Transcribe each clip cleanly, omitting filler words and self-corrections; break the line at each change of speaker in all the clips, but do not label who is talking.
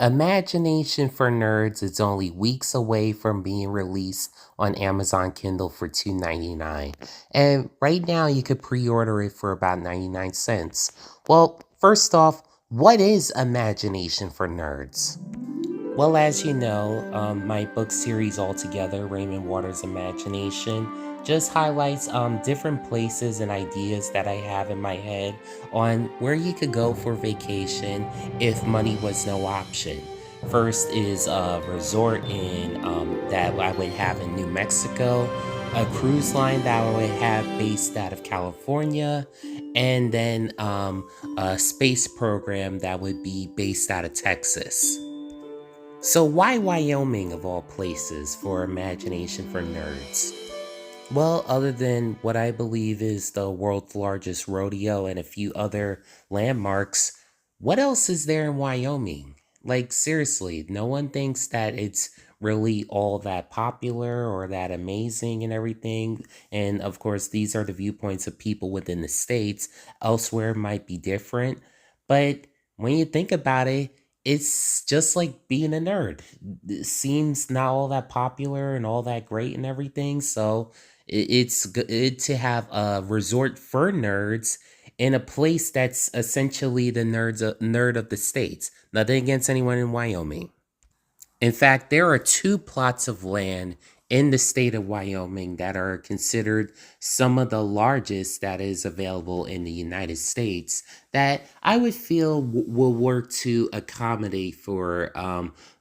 Imagination for Nerds is only weeks away from being released on Amazon Kindle for $2.99. And right now you could pre-order it for about 99 cents. Well, first off, what is Imagination for Nerds? Well, as you know, my book series altogether, Raymond Waters' Imagination, just highlights different places and ideas that I have in my head on where you could go for vacation if money was no option. First is a resort in that I would have in New Mexico, a cruise line that I would have based out of California, and then a space program that would be based out of Texas. So, why Wyoming of all places for Imagination for Nerds? Well, other than what I believe is the world's largest rodeo and a few other landmarks, what else is there in Wyoming? Like, seriously, no one thinks that it's really all that popular or that amazing and everything. And of course, these are the viewpoints of people within the states. Elsewhere might be different. But when you think about it, it's just like being a nerd. It seems not all that popular and all that great and everything. So it's good to have a resort for nerds in a place that's essentially the nerd of the states. Nothing against anyone in Wyoming. In fact, there are two plots of land in the state of Wyoming that are considered some of the largest that is available in the United States that I would feel will work to accommodate for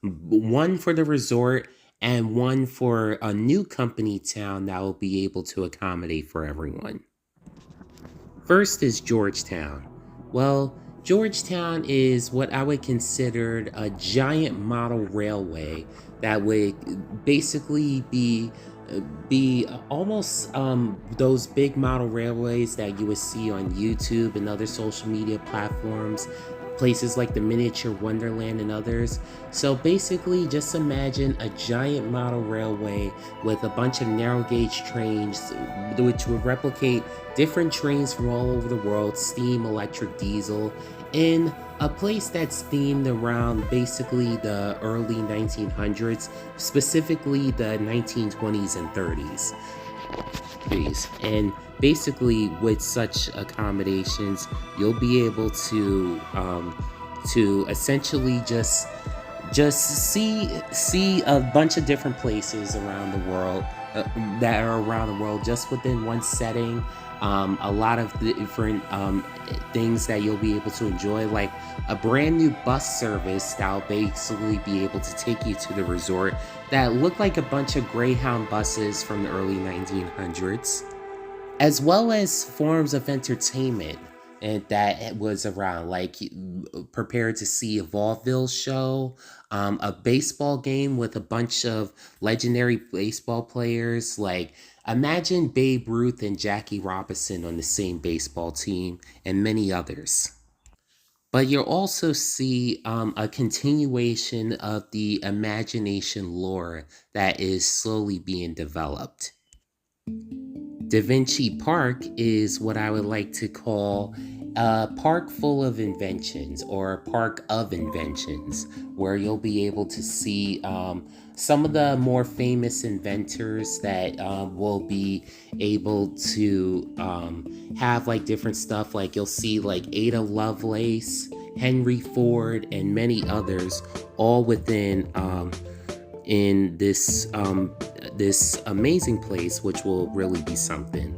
one for the resort and one for a new company town that will be able to accommodate for everyone. First is Georgetown. Well, Georgetown is what I would consider a giant model railway that would basically be almost those big model railways that you would see on YouTube and other social media platforms, places like the Miniature Wonderland and others. So basically, just imagine a giant model railway with a bunch of narrow gauge trains, which would replicate different trains from all over the world, steam, electric, diesel, in a place that's themed around basically the early 1900s, specifically the 1920s and 30s. And basically, with such accommodations, you'll be able to essentially just see a bunch of different places around the world that are around the world just within one setting. A lot of different things that you'll be able to enjoy, like a brand new bus service that'll basically be able to take you to the resort that look like a bunch of Greyhound buses from the early 1900s, as well as forms of entertainment and that was around, like prepared to see a vaudeville show, a baseball game with a bunch of legendary baseball players. Like imagine Babe Ruth and Jackie Robinson on the same baseball team, and many others. But you'll also see a continuation of the imagination lore that is slowly being developed. Da Vinci Park is what I would like to call a park full of inventions, or a park of inventions, where you'll be able to see some of the more famous inventors that will be able to have like different stuff. Like you'll see like Ada Lovelace, Henry Ford, and many others, all within in this amazing place, which will really be something.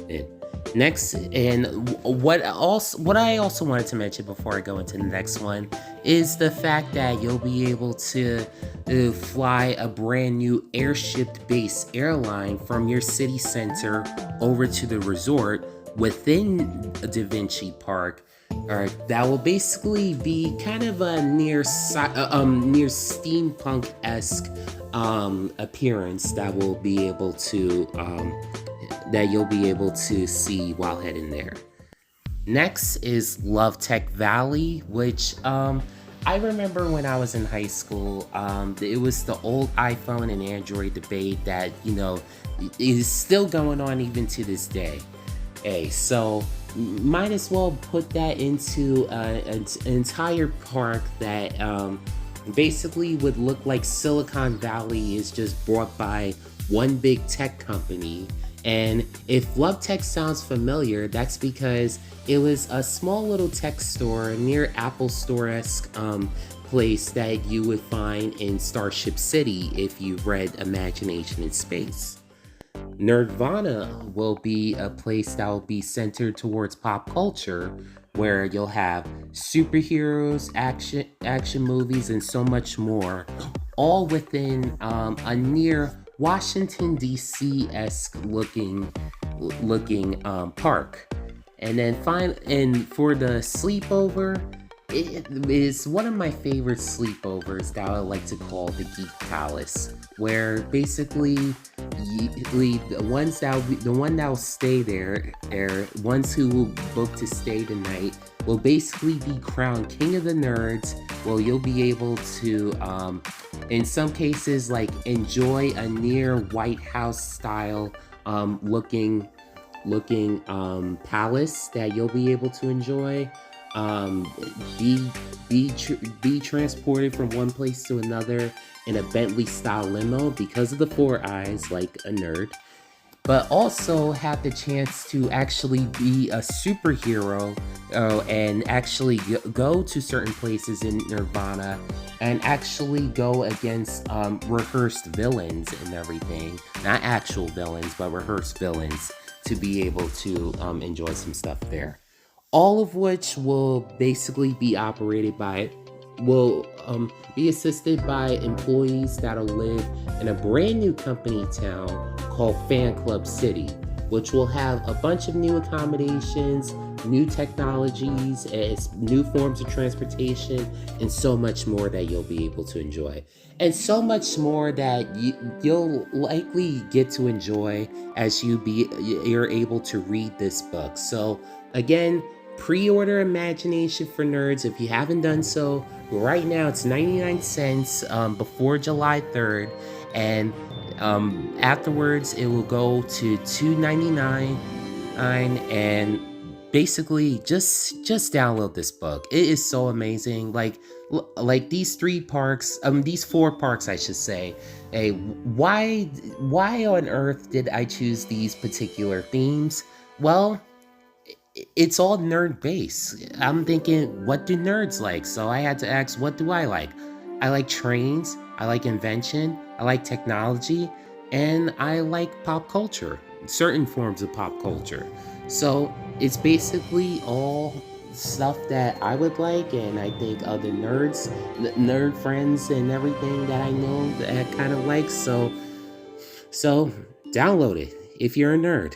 And next, and what I also wanted to mention before I go into the next one is the fact that you'll be able to fly a brand new airship-based airline from your city center over to the resort within Da Vinci Park. That will basically be kind of a near steampunk-esque appearance that will be able to that you'll be able to see while heading there. Next is Love Tech Valley, which I remember when I was in high school. It was the old iPhone and Android debate that is still going on even to this day. Hey, so might as well put that into an entire park basically would look like Silicon Valley is just brought by one big tech company. And if LoveTech sounds familiar, that's because it was a small little tech store near Apple Store-esque place that you would find in Starship City if you've read Imagination in Space. Nerdvana will be a place that will be centered towards pop culture, where you'll have superheroes, action movies, and so much more, all within a near Washington D.C. esque looking park. And then and for the sleepover, it is one of my favorite sleepovers that I like to call the Geek Palace, where basically the one that will stay there, or ones who will book to stay the night, will basically be crowned King of the Nerds. Well, you'll be able to, in some cases, like enjoy a near White House style looking palace that you'll be able to enjoy. Be transported from one place to another in a Bentley style limo because of the four eyes, like a nerd, but also have the chance to actually be a superhero, and actually go to certain places in Nirvana and actually go against rehearsed villains and everything. Not actual villains, but rehearsed villains, to be able to enjoy some stuff there. All of which will basically be be assisted by employees that'll live in a brand new company town called Fan Club City, which will have a bunch of new accommodations, new technologies, new forms of transportation, and so much more that you'll be able to enjoy. And so much more that you'll likely get to enjoy as you're able to read this book. So again, pre-order Imagination for Nerds if you haven't done so. Right now it's 99 cents before July 3rd, and afterwards it will go to $2.99, and basically just download this book. It is so amazing. Like these these four parks, I should say. Hey, why on earth did I choose these particular themes? Well, it's all nerd based. I'm thinking, what do nerds like? So I had to ask, what do I like? I like trains, I like invention, I like technology, and I like pop culture, certain forms of pop culture. So it's basically all stuff that I would like, and I think other nerd friends and everything that I know that kind of like. So download it if you're a nerd.